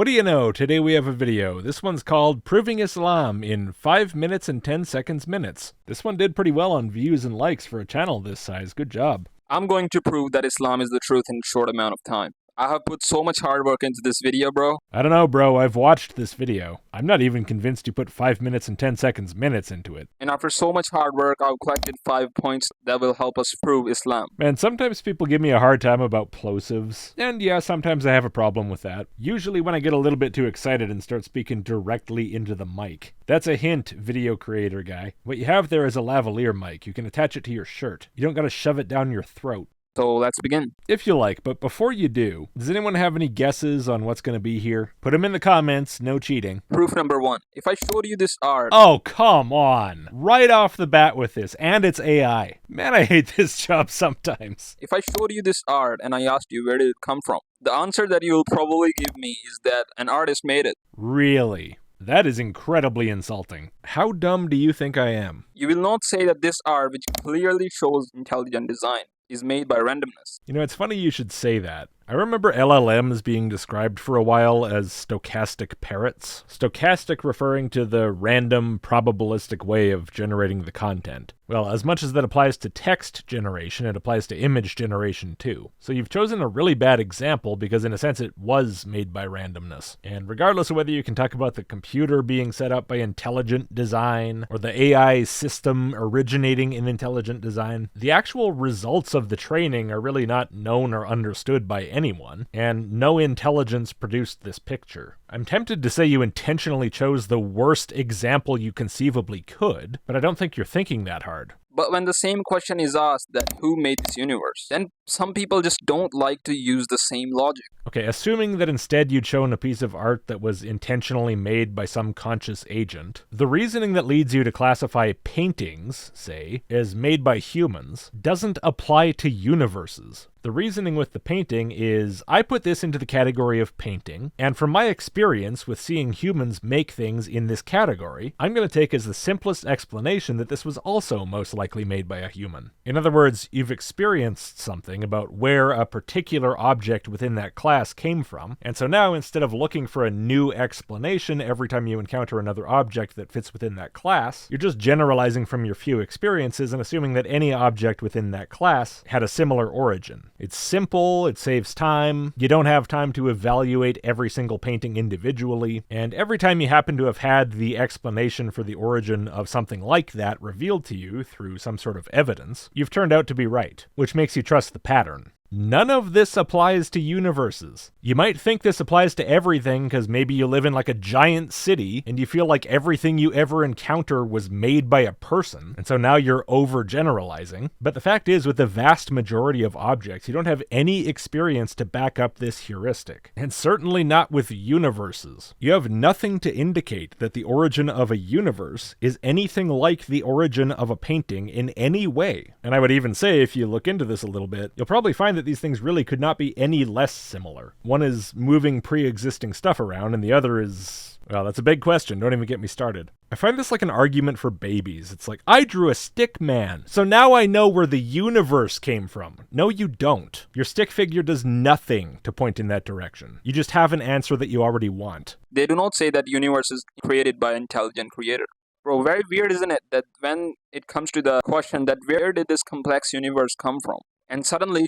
What do you know? Today we have a video. This one's called Proving Islam in 5 minutes and 10 seconds minutes. This one did pretty well on views and likes for a channel this size. Good job. I'm going to prove that Islam is the truth in a short amount of time. I have put so much hard work into this video, bro. I don't know, bro. I've watched this video. I'm not even convinced you put 5 minutes and 10 seconds minutes into it. And after so much hard work, I've collected 5 points that will help us prove Islam. Man, sometimes people give me a hard time about plosives. And yeah, sometimes I have a problem with that. Usually when I get a little bit too excited and start speaking directly into the mic. That's a hint, video creator guy. What you have there is a lavalier mic. You can attach it to your shirt. You don't gotta shove it down your throat. So let's begin. If you like, but before you do, does anyone have any guesses on what's going to be here? Put them in the comments, no cheating. Proof number 1. If I showed you this art... Oh, come on. Right off the bat with this, and it's AI. Man, I hate this job sometimes. If I showed you this art and I asked you where did it come from, the answer that you'll probably give me is that an artist made it. Really? That is incredibly insulting. How dumb do you think I am? You will not say that this art, which clearly shows intelligent design, is made by randomness. You know, it's funny you should say that. I remember LLMs being described for a while as stochastic parrots. Stochastic referring to the random, probabilistic way of generating the content. Well, as much as that applies to text generation, it applies to image generation too. So you've chosen a really bad example because in a sense it was made by randomness. And regardless of whether you can talk about the computer being set up by intelligent design or the AI system originating in intelligent design, the actual results of the training are really not known or understood by anyone, and no intelligence produced this picture. I'm tempted to say you intentionally chose the worst example you conceivably could, but I don't think you're thinking that hard. But when the same question is asked that who made this universe, then some people just don't like to use the same logic. Okay, assuming that instead you'd shown a piece of art that was intentionally made by some conscious agent, the reasoning that leads you to classify paintings, say, as made by humans, doesn't apply to universes. The reasoning with the painting is, I put this into the category of painting, and from my experience with seeing humans make things in this category, I'm going to take as the simplest explanation that this was also most likely made by a human. In other words, you've experienced something about where a particular object within that class came from, and so now instead of looking for a new explanation every time you encounter another object that fits within that class, you're just generalizing from your few experiences and assuming that any object within that class had a similar origin. It's simple, it saves time, you don't have time to evaluate every single painting individually, and every time you happen to have had the explanation for the origin of something like that revealed to you through some sort of evidence, you've turned out to be right, which makes you trust the pattern. None of this applies to universes. You might think this applies to everything because maybe you live in like a giant city and you feel like everything you ever encounter was made by a person, and so now you're overgeneralizing. But the fact is, with the vast majority of objects, you don't have any experience to back up this heuristic. And certainly not with universes. You have nothing to indicate that the origin of a universe is anything like the origin of a painting in any way. And I would even say, if you look into this a little bit, you'll probably find that these things really could not be any less similar. One is moving pre-existing stuff around, and the other is... well, that's a big question. Don't even get me started. I find this like an argument for babies. It's like, I drew a stick man, so now I know where the universe came from. No, you don't. Your stick figure does nothing to point in that direction. You just have an answer that you already want. They do not say that the universe is created by an intelligent creator. Bro, very weird, isn't it, that when it comes to the question that where did this complex universe come from? And suddenly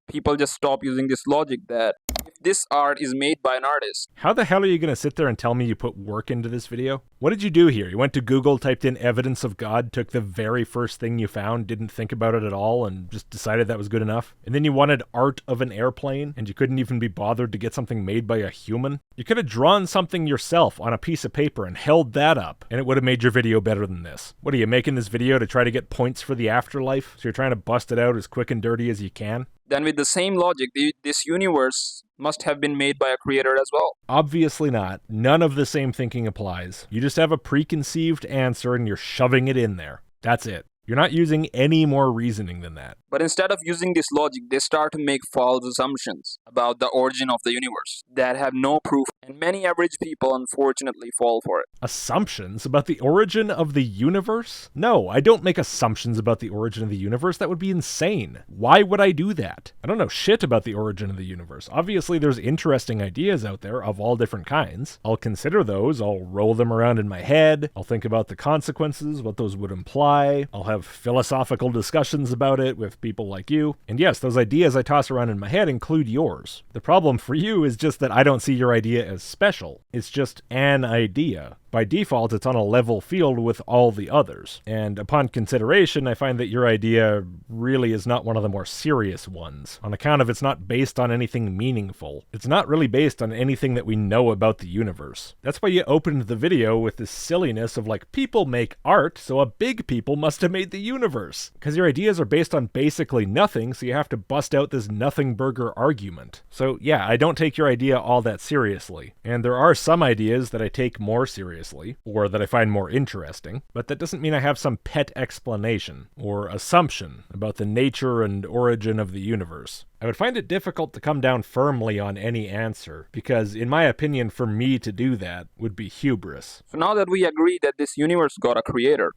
people just stop using this logic that if this art is made by an artist. How the hell are you going to sit there and tell me you put work into this video? What did you do here? You went to Google, typed in evidence of God, took the very first thing you found, didn't think about it at all, and just decided that was good enough? And then you wanted art of an airplane, and you couldn't even be bothered to get something made by a human? You could have drawn something yourself on a piece of paper and held that up, and it would have made your video better than this. What are you making this video to try to get points for the afterlife? So you're trying to bust it out as quick and dirty as you can? Then with the same logic, this universe must have been made by a creator as well. Obviously not. None of the same thinking applies. You just have a preconceived answer and you're shoving it in there. That's it. You're not using any more reasoning than that. But instead of using this logic, they start to make false assumptions about the origin of the universe that have no proof And many average people unfortunately fall for it. Assumptions about the origin of the universe? No, I don't make assumptions about the origin of the universe. That would be insane. Why would I do that? I don't know shit about the origin of the universe. Obviously, there's interesting ideas out there of all different kinds. I'll consider those. I'll roll them around in my head. I'll think about the consequences, what those would imply. I'll have philosophical discussions about it with people like you. And yes, those ideas I toss around in my head include yours. The problem for you is just that I don't see your idea as special. It's just an idea. By default, it's on a level field with all the others. And upon consideration, I find that your idea really is not one of the more serious ones, on account of it's not based on anything meaningful. It's not really based on anything that we know about the universe. That's why you opened the video with this silliness of like, people make art, so a big people must have made the universe. Because your ideas are based on basically nothing, so you have to bust out this nothing burger argument. So yeah, I don't take your idea all that seriously. And there are some ideas that I take more seriously, or that I find more interesting, but that doesn't mean I have some pet explanation or assumption about the nature and origin of the universe. I would find it difficult to come down firmly on any answer, because in my opinion, for me to do that would be hubris. So now that we agree that this universe got a creator.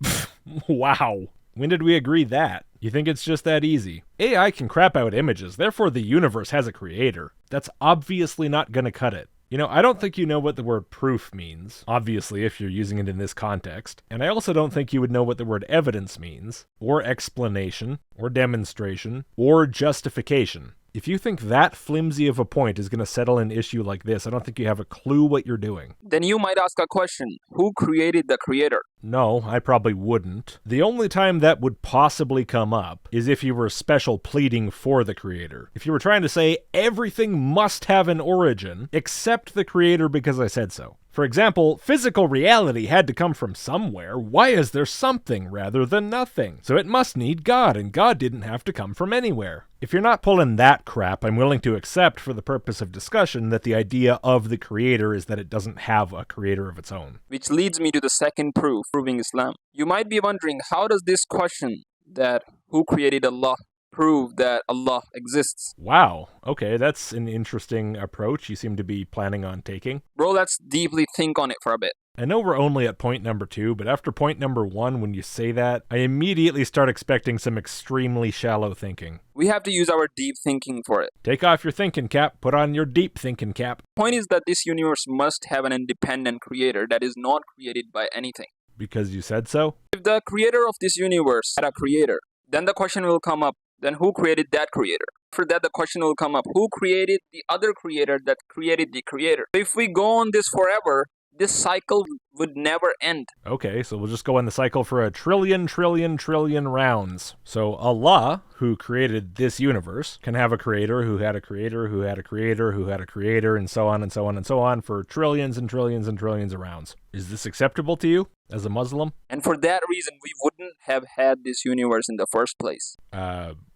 Wow. When did we agree that? You think it's just that easy? AI can crap out images, therefore the universe has a creator. That's obviously not gonna cut it. You know, I don't think you know what the word proof means, obviously, if you're using it in this context. And I also don't think you would know what the word evidence means, or explanation, or demonstration, or justification. If you think that flimsy of a point is going to settle an issue like this, I don't think you have a clue what you're doing. Then you might ask a question. Who created the creator? No, I probably wouldn't. The only time that would possibly come up is if you were special pleading for the creator. If you were trying to say everything must have an origin, except the creator because I said so. For example, physical reality had to come from somewhere. Why is there something rather than nothing? So it must need God, and God didn't have to come from anywhere. If you're not pulling that crap, I'm willing to accept for the purpose of discussion that the idea of the creator is that it doesn't have a creator of its own. Which leads me to the second proof, proving Islam. You might be wondering, how does this question that who created Allah prove that Allah exists? Wow, okay, that's an interesting approach you seem to be planning on taking. Bro, let's deeply think on it for a bit. I know we're only at point number 2, but after point number 1, when you say that, I immediately start expecting some extremely shallow thinking. We have to use our deep thinking for it. Take off your thinking cap, put on your deep thinking cap. Point is that this universe must have an independent creator that is not created by anything. Because you said so? If the creator of this universe had a creator, then the question will come up, then who created that creator? For that, the question will come up, who created the other creator that created the creator? If we go on this forever, this cycle would never end. Okay, so we'll just go on the cycle for a trillion rounds. So Allah, who created this universe, can have a creator who had a creator who had a creator who had a creator, and so on and so on and so on for trillions and trillions and trillions of rounds. Is this acceptable to you as a Muslim? And for that reason, we wouldn't have had this universe in the first place.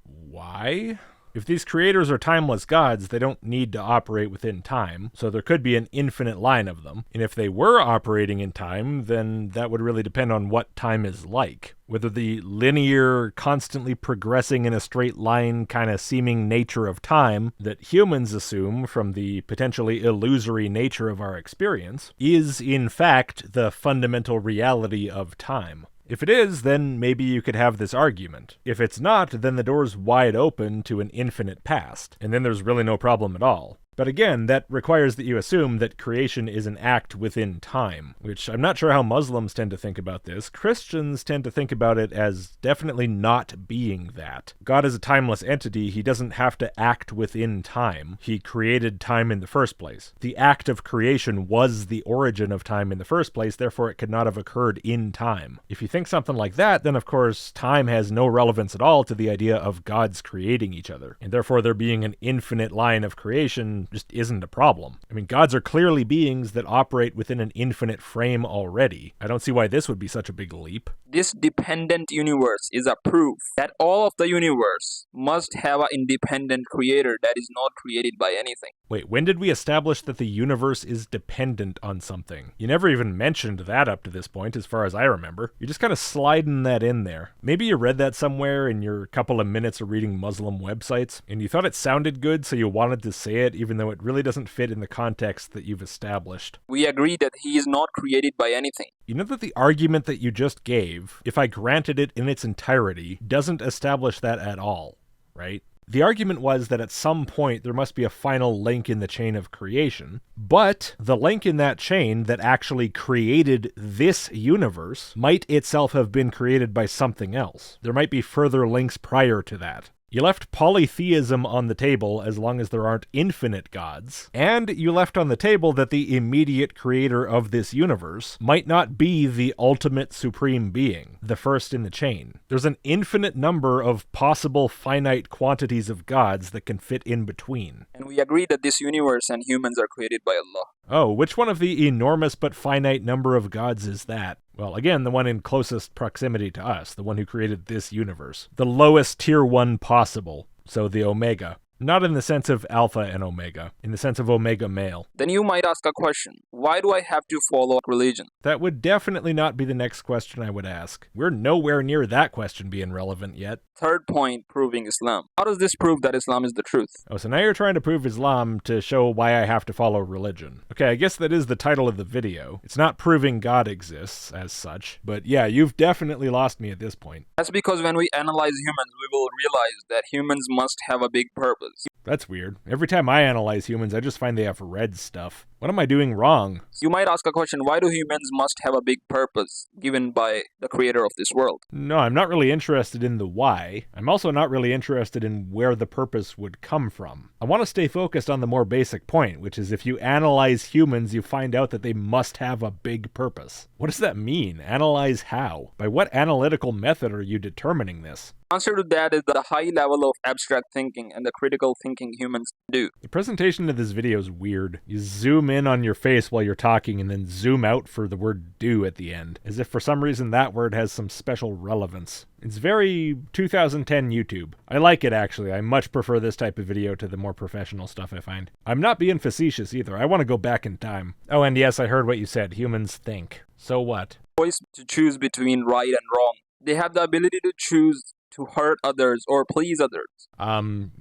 Why? If these creators are timeless gods, they don't need to operate within time, so there could be an infinite line of them. And if they were operating in time, then that would really depend on what time is like. Whether the linear, constantly progressing in a straight line kind of seeming nature of time that humans assume from the potentially illusory nature of our experience is, in fact, the fundamental reality of time. If it is, then maybe you could have this argument. If it's not, then the door's wide open to an infinite past, and then there's really no problem at all. But again, that requires that you assume that creation is an act within time, which I'm not sure how Muslims tend to think about this. Christians tend to think about it as definitely not being that. God is a timeless entity. He doesn't have to act within time. He created time in the first place. The act of creation was the origin of time in the first place, therefore it could not have occurred in time. If you think something like that, then of course time has no relevance at all to the idea of gods creating each other, and therefore there being an infinite line of creation just isn't a problem. I mean, gods are clearly beings that operate within an infinite frame already. I don't see why this would be such a big leap. This dependent universe is a proof that all of the universe must have an independent creator that is not created by anything. Wait, when did we establish that the universe is dependent on something? You never even mentioned that up to this point, as far as I remember. You're just kind of sliding that in there. Maybe you read that somewhere in your couple of minutes of reading Muslim websites, and you thought it sounded good, so you wanted to say it even even though it really doesn't fit in the context that you've established. We agree that he is not created by anything. You know that the argument that you just gave, if I granted it in its entirety, doesn't establish that at all, right? The argument was that at some point there must be a final link in the chain of creation, but the link in that chain that actually created this universe might itself have been created by something else. There might be further links prior to that. You left polytheism on the table as long as there aren't infinite gods, and you left on the table that the immediate creator of this universe might not be the ultimate supreme being, the first in the chain. There's an infinite number of possible finite quantities of gods that can fit in between. And we agree that this universe and humans are created by Allah. Oh, which one of the enormous but finite number of gods is that? Well, again, the one in closest proximity to us, the one who created this universe. The lowest tier 1 possible, so the Omega. Not in the sense of Alpha and Omega, in the sense of Omega male. Then you might ask a question, why do I have to follow religion? That would definitely not be the next question I would ask. We're nowhere near that question being relevant yet. Third point, proving Islam. How does this prove that Islam is the truth? Oh, so now you're trying to prove Islam to show why I have to follow religion. Okay, I guess that is the title of the video. It's not proving God exists as such, but yeah, you've definitely lost me at this point. That's because when we analyze humans, we will realize that humans must have a big purpose. That's weird. Every time I analyze humans, I just find they have red stuff. What am I doing wrong? You might ask a question, why do humans must have a big purpose given by the creator of this world? No, I'm not really interested in the why. I'm also not really interested in where the purpose would come from. I want to stay focused on the more basic point, which is if you analyze humans, you find out that they must have a big purpose. What does that mean? Analyze how? By what analytical method are you determining this? Answer to that is the high level of abstract thinking and the critical thinking humans do. The presentation of this video is weird. You zoom in on your face while you're talking and then zoom out for the word do at the end, as if for some reason that word has some special relevance. It's very 2010 YouTube. I like it actually. I much prefer this type of video to the more professional stuff I find. I'm not being facetious either. I want to go back in time. Oh, and yes, I heard what you said. Humans think. So what? Choice to choose between right and wrong. They have the ability to choose to hurt others or please others.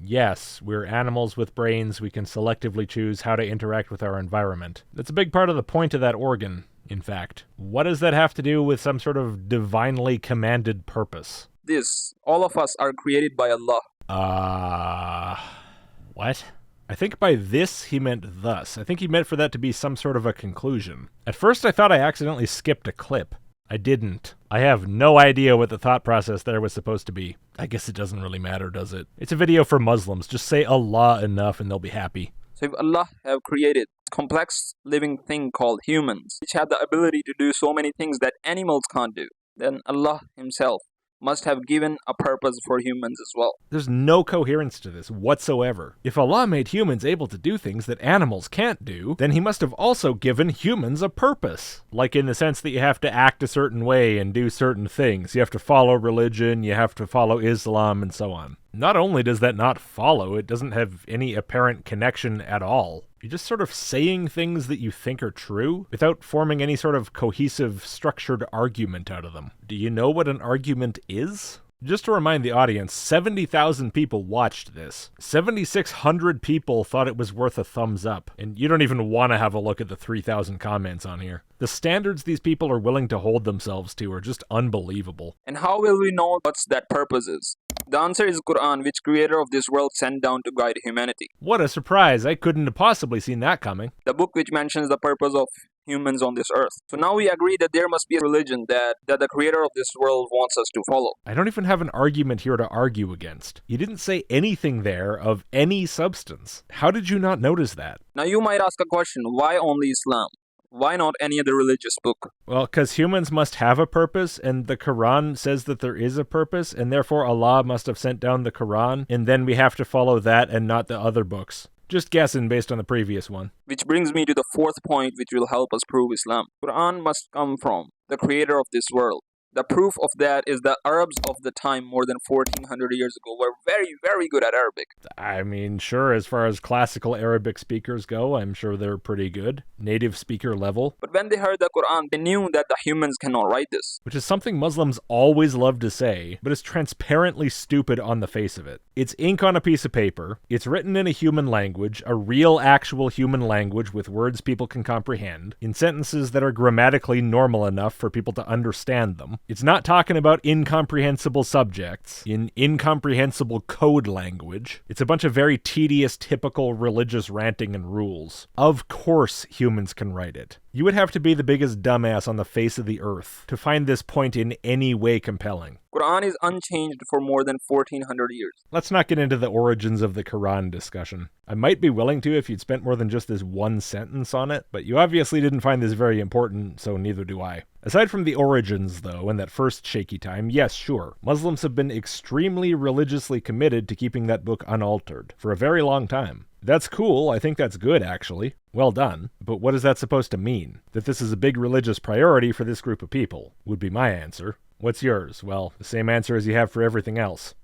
Yes, we're animals with brains. We can selectively choose how to interact with our environment. That's a big part of the point of that organ, in fact. What does that have to do with some sort of divinely commanded purpose? All of us are created by Allah. What? I think by this he meant thus. I think he meant for that to be some sort of a conclusion. At first I thought I accidentally skipped a clip. I didn't. I have no idea what the thought process there was supposed to be. I guess it doesn't really matter, does it? It's a video for Muslims. Just say Allah enough and they'll be happy. So if Allah have created a complex living thing called humans, which have the ability to do so many things that animals can't do, then Allah himself must have given a purpose for humans as well. There's no coherence to this whatsoever. If Allah made humans able to do things that animals can't do, then he must have also given humans a purpose. Like in the sense that you have to act a certain way and do certain things. You have to follow religion, you have to follow Islam, and so on. Not only does that not follow, it doesn't have any apparent connection at all. You're just sort of saying things that you think are true without forming any sort of cohesive, structured argument out of them. Do you know what an argument is? Just to remind the audience, 70,000 people watched this. 7,600 people thought it was worth a thumbs up, and you don't even want to have a look at the 3,000 comments on here. The standards these people are willing to hold themselves to are just unbelievable. And how will we know what that purpose is? The answer is Quran, which creator of this world sent down to guide humanity. What a surprise, I couldn't have possibly seen that coming. The book which mentions the purpose of humans on this earth. So now we agree that there must be a religion that the creator of this world wants us to follow. I don't even have an argument here to argue against. You didn't say anything there of any substance. How did you not notice that? Now you might ask a question, why only Islam? Why not any other religious book? Well, because humans must have a purpose, and the Quran says that there is a purpose, and therefore Allah must have sent down the Quran, and then we have to follow that and not the other books. Just guessing based on the previous one. Which brings me to the fourth point which will help us prove Islam. Quran must come from the creator of this world, The proof of that is the Arabs of the time more than 1400 years ago were very, very good at Arabic. I mean, sure, as far as classical Arabic speakers go, I'm sure they're pretty good. Native speaker level. But when they heard the Quran, they knew that the humans cannot write this. Which is something Muslims always love to say, but is transparently stupid on the face of it. It's ink on a piece of paper, it's written in a human language, a real actual human language with words people can comprehend, in sentences that are grammatically normal enough for people to understand them. It's not talking about incomprehensible subjects in incomprehensible code language. It's a bunch of very tedious, typical religious ranting and rules. Of course humans can write it. You would have to be the biggest dumbass on the face of the earth to find this point in any way compelling. Quran is unchanged for more than 1400 years. Let's not get into the origins of the Quran discussion. I might be willing to if you'd spent more than just this one sentence on it, but you obviously didn't find this very important, so neither do I. Aside from the origins, though, and that first shaky time, yes, sure, Muslims have been extremely religiously committed to keeping that book unaltered for a very long time. That's cool, I think that's good, actually. Well done. But what is that supposed to mean? That this is a big religious priority for this group of people, would be my answer. What's yours? Well, the same answer as you have for everything else.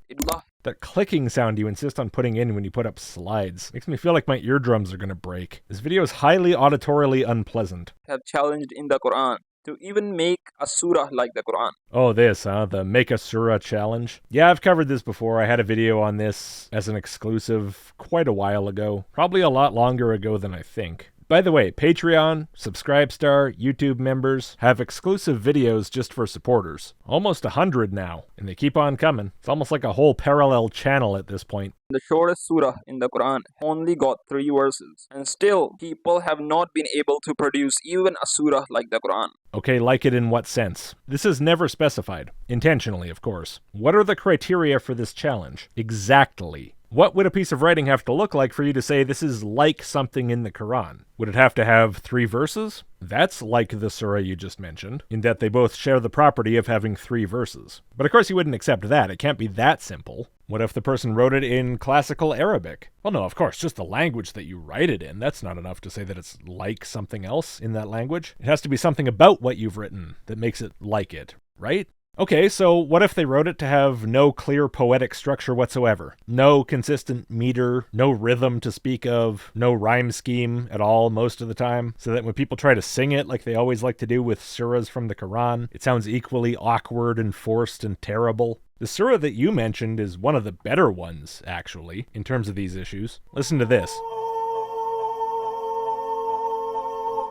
That clicking sound you insist on putting in when you put up slides makes me feel like my eardrums are gonna break. This video is highly auditorily unpleasant. Have challenged in the Quran to even make a surah like the Quran. Oh, this, huh? The Make a Surah challenge? Yeah, I've covered this before. I had a video on this as an exclusive quite a while ago. Probably a lot longer ago than I think. By the way, Patreon, Subscribestar, YouTube members have exclusive videos just for supporters. Almost 100 now, and they keep on coming. It's almost like a whole parallel channel at this point. The shortest surah in the Quran only got 3 verses, and still people have not been able to produce even a surah like the Quran. Okay, like it in what sense? This is never specified. Intentionally, of course. What are the criteria for this challenge? Exactly. What would a piece of writing have to look like for you to say this is like something in the Quran? Would it have to have 3 verses? That's like the surah you just mentioned, in that they both share the property of having 3 verses. But of course you wouldn't accept that. It can't be that simple. What if the person wrote it in classical Arabic? Well, no, of course, just the language that you write it in. That's not enough to say that it's like something else in that language. It has to be something about what you've written that makes it like it, right? Okay, so what if they wrote it to have no clear poetic structure whatsoever? No consistent meter, no rhythm to speak of, no rhyme scheme at all most of the time, so that when people try to sing it like they always like to do with surahs from the Quran, it sounds equally awkward and forced and terrible. The surah that you mentioned is one of the better ones, actually, in terms of these issues. Listen to this.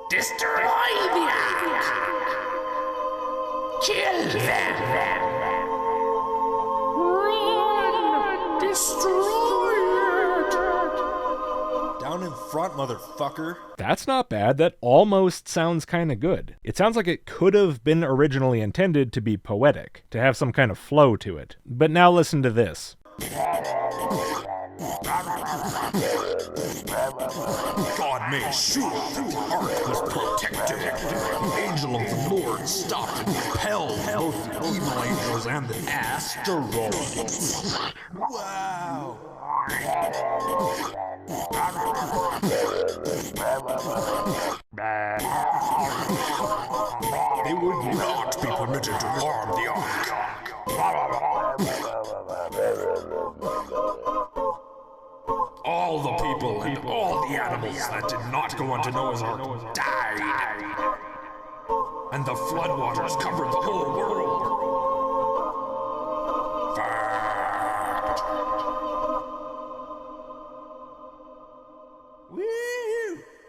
Destroy the act. Kill them. Run. Destroy it. Down in front, motherfucker. That's not bad. That almost sounds kind of good. It sounds like it could have been originally intended to be poetic, to have some kind of flow to it. But now listen to this. God made sure that the ark was protected. The angel of the Lord stopped and repelled both the evil angels and the asteroids. Wow. They would not be permitted to harm the ark. All the people and all the animals that did not go onto Noah's ark died. And the floodwaters covered the whole world. Fact.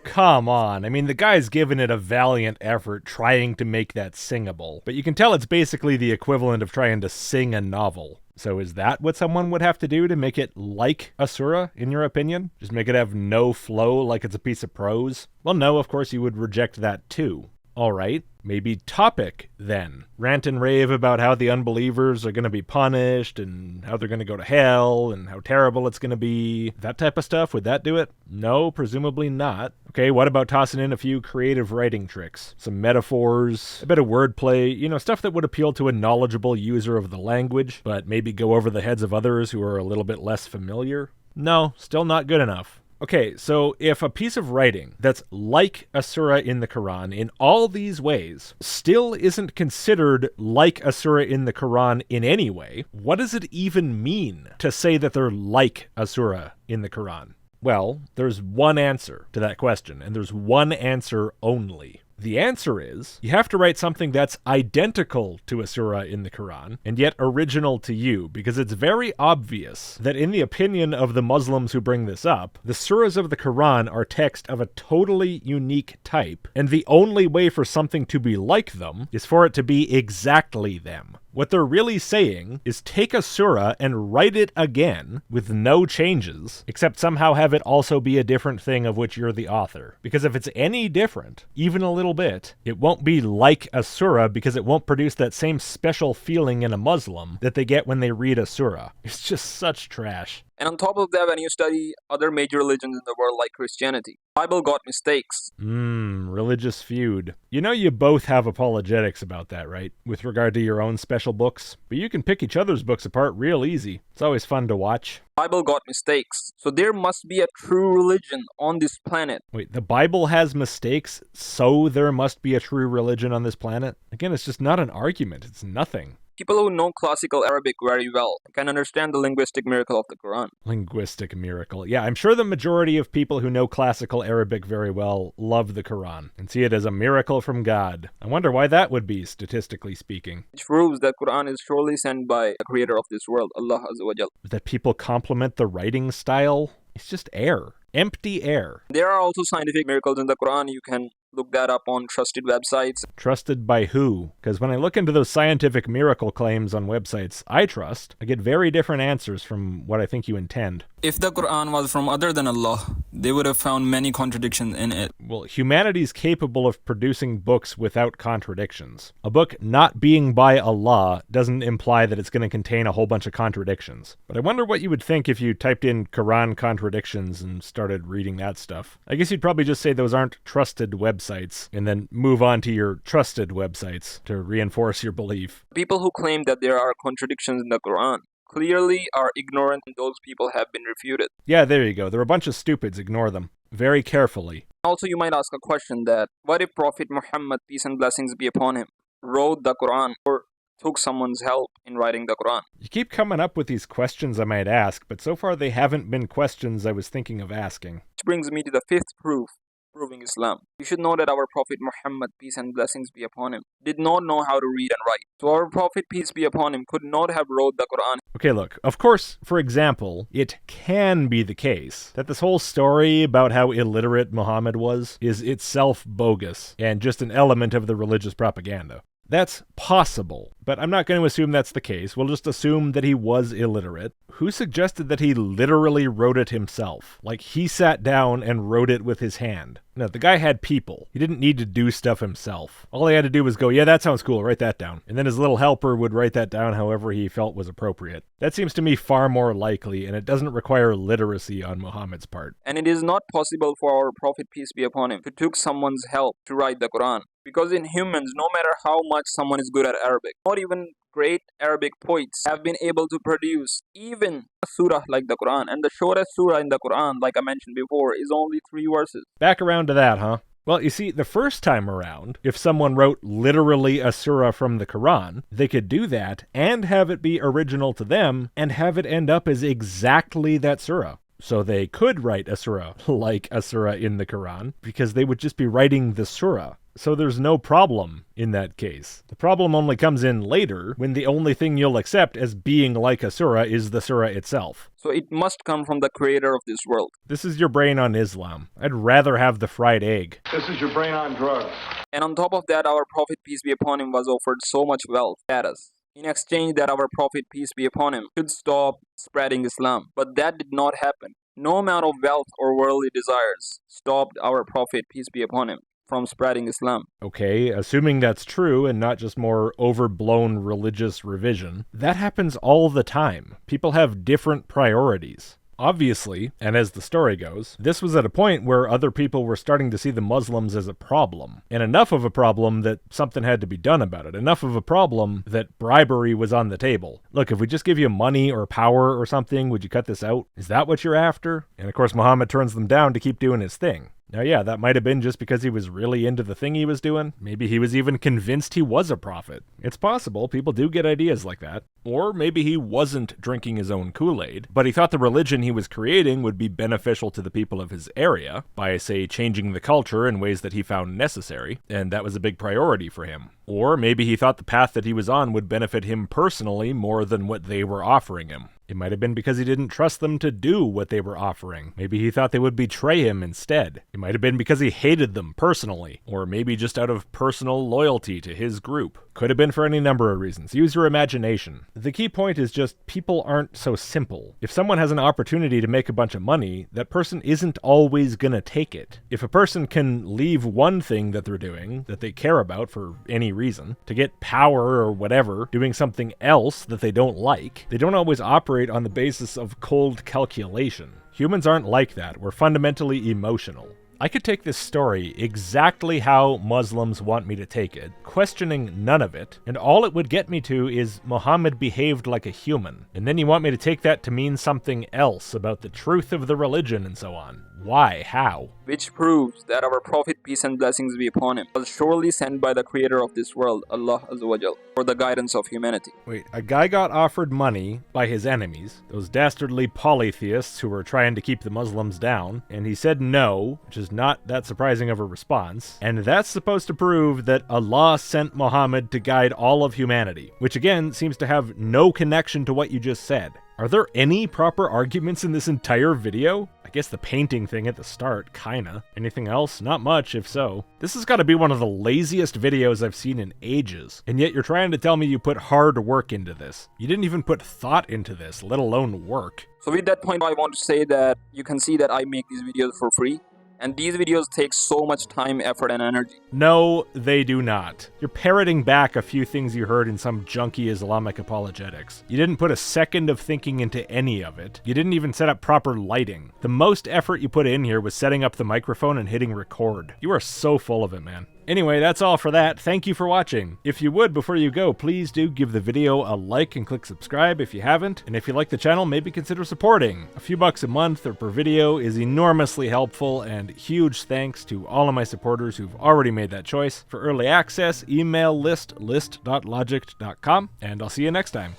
Come on. I mean, the guy's given it a valiant effort trying to make that singable, but you can tell it's basically the equivalent of trying to sing a novel. So is that what someone would have to do to make it like a surah, in your opinion? Just make it have no flow like it's a piece of prose? Well, no, of course you would reject that too. Alright, maybe topic, then. Rant and rave about how the unbelievers are going to be punished, and how they're going to go to hell, and how terrible it's going to be. That type of stuff, would that do it? No, presumably not. Okay, what about tossing in a few creative writing tricks? Some metaphors, a bit of wordplay, you know, stuff that would appeal to a knowledgeable user of the language, but maybe go over the heads of others who are a little bit less familiar? No, still not good enough. Okay, so if a piece of writing that's like a surah in the Quran in all these ways still isn't considered like a surah in the Quran in any way, what does it even mean to say that they're like a surah in the Quran? Well, there's one answer to that question, and there's one answer only. The answer is, you have to write something that's identical to a surah in the Quran, and yet original to you, because it's very obvious that in the opinion of the Muslims who bring this up, the surahs of the Quran are text of a totally unique type, and the only way for something to be like them is for it to be exactly them. What they're really saying is take a surah and write it again with no changes, except somehow have it also be a different thing of which you're the author. Because if it's any different, even a little bit, it won't be like a surah because it won't produce that same special feeling in a Muslim that they get when they read a surah. It's just such trash. And on top of that, when you study other major religions in the world like Christianity, Bible got mistakes. Religious feud. You know you both have apologetics about that, right? With regard to your own special books. But you can pick each other's books apart real easy. It's always fun to watch. Bible got mistakes. So there must be a true religion on this planet. Wait, the Bible has mistakes, so there must be a true religion on this planet? Again, it's just not an argument. It's nothing. People who know classical Arabic very well can understand the linguistic miracle of the Quran. Linguistic miracle. Yeah, I'm sure the majority of people who know classical Arabic very well love the Quran and see it as a miracle from God. I wonder why that would be, statistically speaking. Which proves that Quran is surely sent by the creator of this world, Allah Azza wa Jal. That people compliment the writing style? It's just air. Empty air. There are also scientific miracles in the Quran. You can look that up on trusted websites. Trusted by who? Because when I look into those scientific miracle claims on websites I trust, I get very different answers from what I think you intend. If the Quran was from other than Allah, they would have found many contradictions in it. Well, humanity's capable of producing books without contradictions. A book not being by Allah doesn't imply that it's going to contain a whole bunch of contradictions. But I wonder what you would think if you typed in Quran contradictions and started reading that stuff. I guess you'd probably just say those aren't trusted websites, and then move on to your trusted websites to reinforce your belief. People who claim that there are contradictions in the Quran clearly are ignorant, and those people have been refuted. Yeah, there you go. They're a bunch of stupids. Ignore them. Very carefully. Also, you might ask a question that, what if Prophet Muhammad, peace and blessings be upon him, wrote the Quran or took someone's help in writing the Quran? You keep coming up with these questions I might ask, but so far they haven't been questions I was thinking of asking. Which brings me to the fifth proof, proving Islam. You should know that our Prophet Muhammad, peace and blessings be upon him, did not know how to read and write. So our Prophet, peace be upon him, could not have wrote the Quran. Okay, look, of course, for example, it can be the case that this whole story about how illiterate Muhammad was is itself bogus and just an element of the religious propaganda. That's possible, but I'm not going to assume that's the case. We'll just assume that he was illiterate. Who suggested that he literally wrote it himself? Like, he sat down and wrote it with his hand. No, the guy had people. He didn't need to do stuff himself. All he had to do was go, yeah, that sounds cool, write that down. And then his little helper would write that down however he felt was appropriate. That seems to me far more likely, and it doesn't require literacy on Muhammad's part. And it is not possible for our Prophet, peace be upon him, to took someone's help to write the Quran. Because in humans, no matter how much someone is good at Arabic, not even great Arabic poets have been able to produce even a surah like the Quran. And the shortest surah in the Quran, like I mentioned before, is only 3 verses. Back around to that, huh? Well, you see, the first time around, if someone wrote literally a surah from the Quran, they could do that and have it be original to them and have it end up as exactly that surah. So they could write a surah like a surah in the Quran because they would just be writing the surah. So there's no problem in that case. The problem only comes in later when the only thing you'll accept as being like a surah is the surah itself. So it must come from the creator of this world. This is your brain on Islam. I'd rather have the fried egg. This is your brain on drugs. And on top of that, our Prophet, peace be upon him, was offered so much wealth at us. In exchange that our Prophet, peace be upon him, should stop spreading Islam. But that did not happen. No amount of wealth or worldly desires stopped our Prophet, peace be upon him, from spreading Islam. Okay, assuming that's true and not just more overblown religious revision, that happens all the time. People have different priorities. Obviously, and as the story goes, this was at a point where other people were starting to see the Muslims as a problem. And enough of a problem that something had to be done about it. Enough of a problem that bribery was on the table. Look, if we just give you money or power or something, would you cut this out? Is that what you're after? And of course, Muhammad turns them down to keep doing his thing. Now, yeah, that might have been just because he was really into the thing he was doing. Maybe he was even convinced he was a prophet. It's possible. People do get ideas like that. Or maybe he wasn't drinking his own Kool-Aid, but he thought the religion he was creating would be beneficial to the people of his area by, say, changing the culture in ways that he found necessary, and that was a big priority for him. Or maybe he thought the path that he was on would benefit him personally more than what they were offering him. It might have been because he didn't trust them to do what they were offering. Maybe he thought they would betray him instead. It might have been because he hated them personally, or maybe just out of personal loyalty to his group. Could have been for any number of reasons. Use your imagination. The key point is just people aren't so simple. If someone has an opportunity to make a bunch of money, that person isn't always gonna take it. If a person can leave one thing that they're doing, that they care about for any reason, to get power or whatever, doing something else that they don't like, they don't always operate on the basis of cold calculation. Humans aren't like that. We're fundamentally emotional. I could take this story exactly how Muslims want me to take it, questioning none of it, and all it would get me to is Muhammad behaved like a human. And then you want me to take that to mean something else about the truth of the religion and so on. Why? How? Which proves that our Prophet, peace and blessings be upon him, was surely sent by the creator of this world, Allah Azza wa Jal, for the guidance of humanity. Wait, a guy got offered money by his enemies, those dastardly polytheists who were trying to keep the Muslims down, and he said no, which is not that surprising of a response, and that's supposed to prove that Allah sent Muhammad to guide all of humanity, which again seems to have no connection to what you just said. Are there any proper arguments in this entire video? I guess the painting thing at the start, kinda. Anything else? Not much, if so. This has got to be one of the laziest videos I've seen in ages, and yet you're trying to tell me you put hard work into this. You didn't even put thought into this, let alone work. So with that point, I want to say that you can see that I make these videos for free. And these videos take so much time, effort, and energy. No, they do not. You're parroting back a few things you heard in some junky Islamic apologetics. You didn't put a second of thinking into any of it. You didn't even set up proper lighting. The most effort you put in here was setting up the microphone and hitting record. You are so full of it, man. Anyway, that's all for that. Thank you for watching. If you would, before you go, please do give the video a like and click subscribe if you haven't. And if you like the channel, maybe consider supporting. A few bucks a month or per video is enormously helpful, and huge thanks to all of my supporters who've already made that choice. For early access, email list.logicked.com, and I'll see you next time.